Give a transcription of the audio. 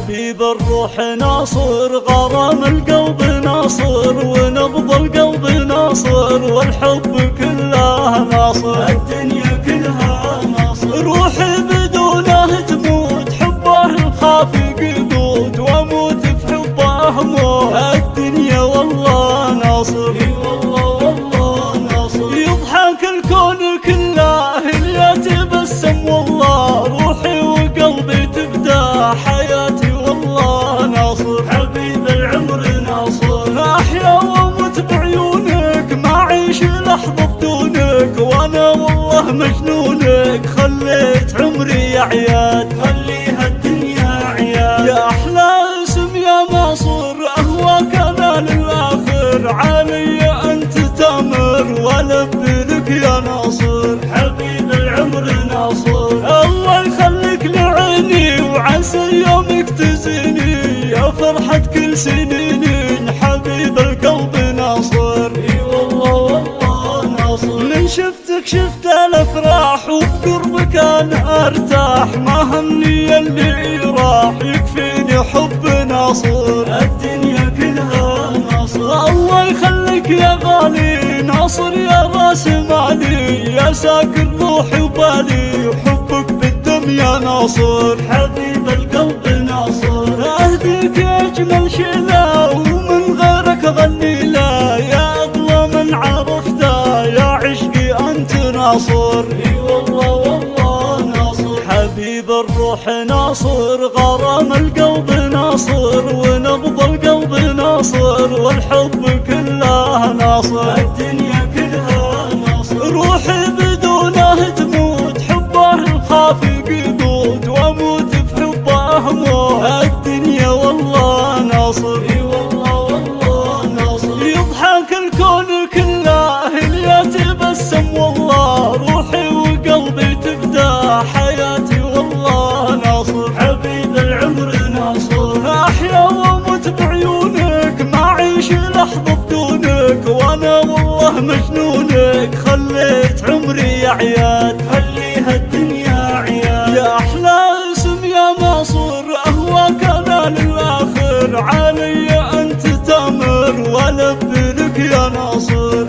حبيب الروح ناصر، غرام القلب ناصر، ونبض القلب ناصر، والحب كله ناصر، الدنيا كلها ناصر. روحي بدونه تموت، حبه الخافق يقوت، واموت في حبه موت، الدنيا والله ناصر، اي والله والله ناصر. يضحك الكون كله اللي يتبسم والله، روحي وقلبي تبدا حياتي والله ناصر، حبيب العمر ناصر. احيا واموت بعيونك، ما اعيش لحظه بدونك، وانا والله مجنونك، خليت عمري يا عياد، خليها الدنيا عياد. يا احلى اسم يا ناصر، اهواك انا للاخر، علي انت تامر والبي لك يا ناصر، حبيب العمر ناصر. الله يخليك لعيني، وعسى يومك تزيني، يا فرحة كل سنيني، حبيب القلب ناصر، اي والله والله ناصر. من شفتك شفت الافراح، وبقربك انا ارتاح، ما همني اللي راح، يكفيني حب ناصر، الدنيا كلها ناصر. الله يخليك يا غالي ناصر، يا راس مالي، يا ساكن روحي وبالي، حبك بالدم يا ناصر، حبيب القلب ناصر. اهديك اجمل شيله، ومن غيرك غني له، يا اغلى من عرفته، يا عشقي انت ناصر، اي والله والله ناصر. حبيب الروح ناصر، غرام القلب ناصر، ونبض القلب ناصر، والحب كله ناصر، الدنيا كلها ناصر. روحي بدونه تموت، حبه الخافق يقوت، واموت في حبه موت، الدنيا والله ناصر، اي والله والله ناصر. يضحك الكون كله اللي يتبسم والله، روحي وقلبي تبدا حياتي والله ناصر، حبيب العمر ناصر. احيا واموت بعيونك، ما اعيش لحظه بدونك، وانا والله مجنونك، خليت عمري يا عياد، خليها الدنيا عياد. يا احلى اسم يا ناصر، اهواك انا للاخر، علي انت تامر والبي لك يا ناصر.